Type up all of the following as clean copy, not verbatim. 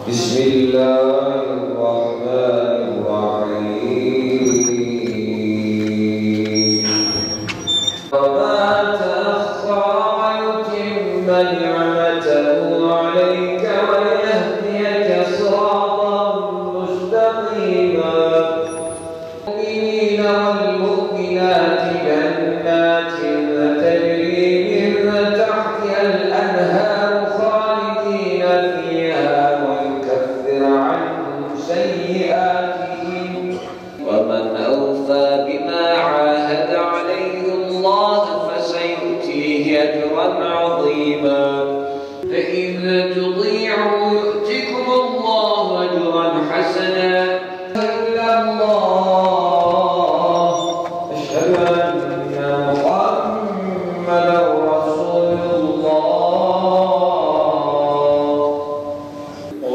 بسم الله الرحمن الرحيم وما تأخر ويتم نعمته عليك ويهديك صراطا مستقيما المؤمنين والمؤمنات جنات تجري من تحتها الأنهار خالدين فيها ويكفر عنهم سيئاتهم ومن أوفى بما عاهد عليه الله فسيؤتيه أجرا عظيما فإن تطيعوا يؤتكم الله أجرا حسنا إلا الله أشهد أن محمدا رسول الله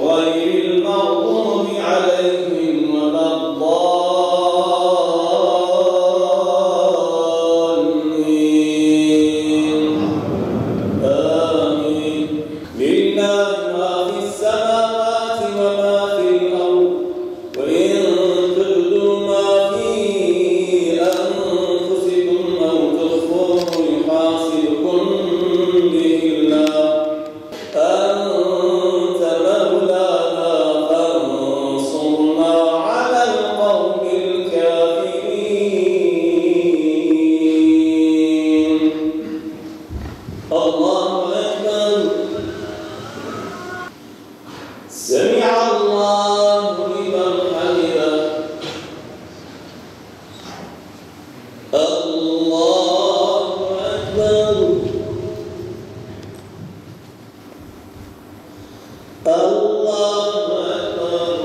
غير المغضوب عليهم ولا الضالين آمين لله ما في السماوات وما في الأرض وإن تبدوا ما في أنفسكم أو تخفوه يحاسبكم به الله أنت مولانا فانصرنا على القوم الكافرين الله أكبر سمع الله لمن حمده الله أكبر الله أكبر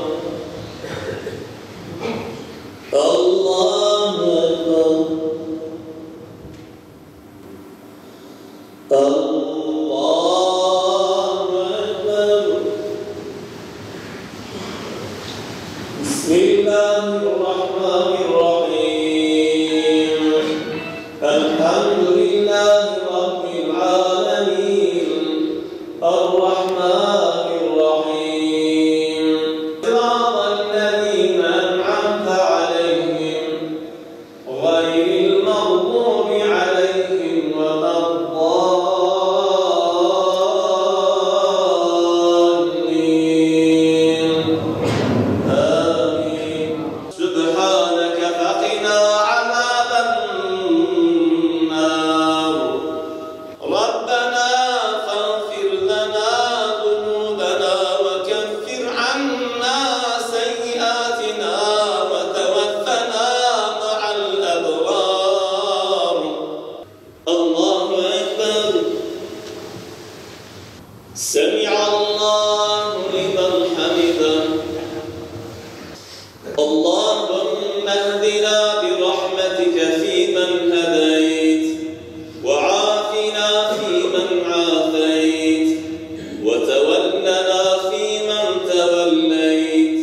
الله أكبر الله أكبر بسم الله الرحمن الرحيم الحمد لله رب العالمين الرحمن الرحيم صراط الذين أنعمت عليهم غير المغضوب عليهم ولا الضالين آمين سبحانك فقنا عذاب النار ربنا فاغفر لنا ذنوبنا وكفر عنا سيئاتنا وتوفنا مع الأبرار الله أكبر سمع الله لمن حمده اللهم اهدنا برحمتك فيمن هديت وعافنا فيمن عافيت وتولنا فيمن توليت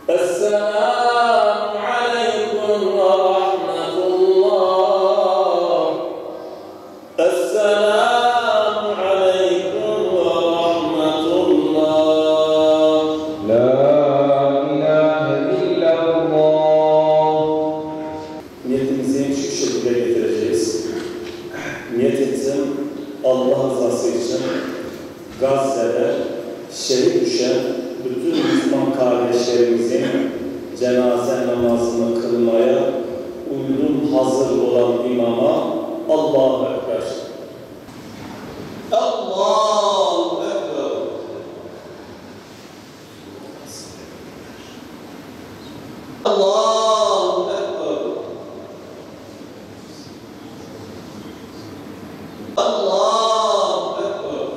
السلام عليكم ورحمة الله السلام عليكم ورحمة الله لا إله إلا الله Niyetimizi şu şekilde getireceğiz. Niyetimizin Allah rızası için Gazze'de şehit düşen bütün Müslüman kardeşlerimizin cenaze namazını kılmaya uygun hazır olan imama Allahu Ekber. Allahu Ekber. Allahu Ekber. Allahu Ekber.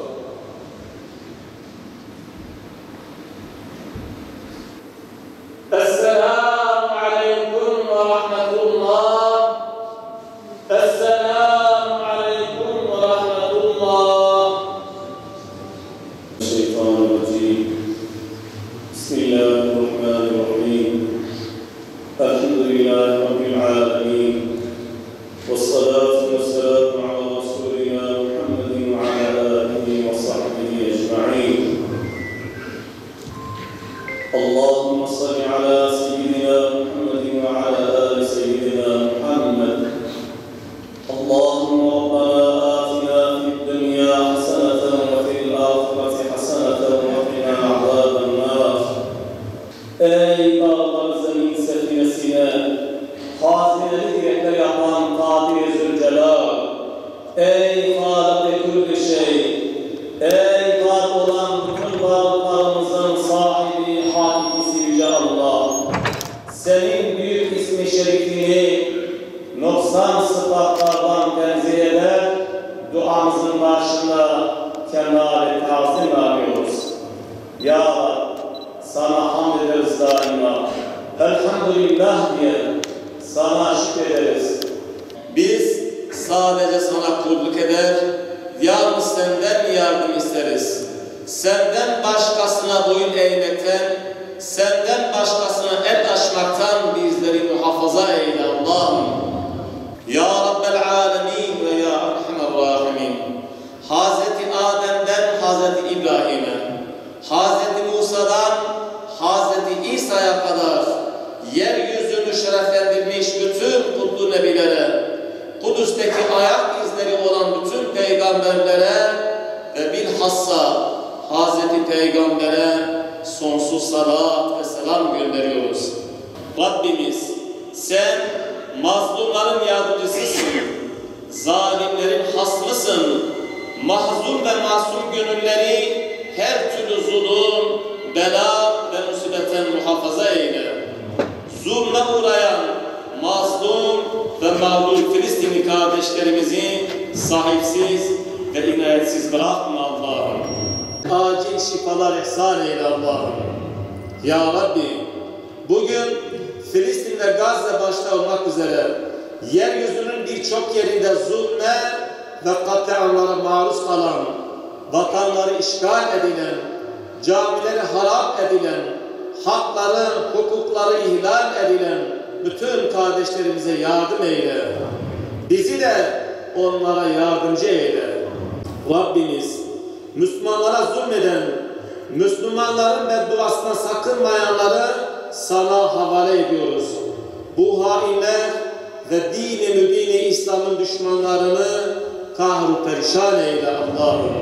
Esselamu Aleyküm ve Rahmetullah. Esselamu Aleyküm. duamızın başında kemal-i tazim arıyoruz. Ya Rab, sana hamd ederiz daima. Elhamdülillah diye sana şükrederiz. Biz sadece sana kulluk eder, yalnız senden yardım isteriz. Senden başkasına boyun eğmekten, senden başkasına el açmaktan bizleri muhafaza eyle Allah'ım. Ya Rabbel Alemin ve Ya Erhamer Rahimin. Hazreti Adem'den Hazreti İbrahim'e, Hazreti Musa'dan Hazreti İsa'ya kadar yeryüzünü şereflendirmiş bütün kutlu nebilere, Kudüs'teki ayak izleri olan bütün peygamberlere ve bilhassa Hazreti Peygamber'e sonsuz salat ve selam gönderiyoruz. Rabbimiz, sen mazlumların yardımcısısın, zalimlerin hasmısın, mahzun ve masum gönülleri her türlü zulüm, bela ve musibetten muhafaza eyle. Zulme uğrayan mazlum ve mağdur Filistinli kardeşlerimizi sahipsiz ve inayetsiz bırakma Allah'ım. Acil şifalar ihsan eyle Allah'ım. Ya Rabbi, bugün Filistin ve Gazze başta olmak üzere yeryüzünün birçok yerinde zulme ve katliamlara maruz kalan, vatanları işgal edilen, camileri harap edilen, hakları, hukukları ihlal edilen bütün kardeşlerimize yardım eyle. Bizi de onlara yardımcı eyle. Rabbimiz, Müslümanlara zulmeden, Müslümanların bedduasına sakınmayanları sana havale ediyoruz. Bu hainler ve dini mübini İslam'ın düşmanlarını kahru perişan eyle Allah'ım.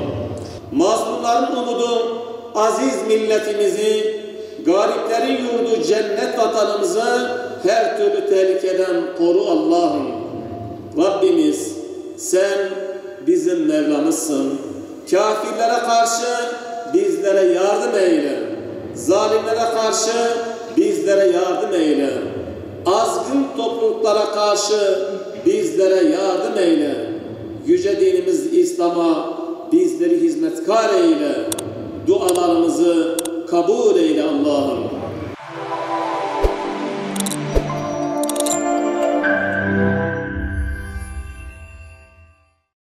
Mazlumların umudu aziz milletimizi, gariplerin yurdu cennet vatanımızı her türlü tehlikeden koru Allah'ım. Rabbimiz, sen bizim Mevlamızsın. Kafirlere karşı bizlere yardım eyle. Zalimlere karşı bizlere yardım eyle. Azgın topluluklara karşı bizlere yardım eyle. Yüce dinimiz İslam'a bizleri hizmetkar eyle. Dualarımızı kabul eyle Allah'ım.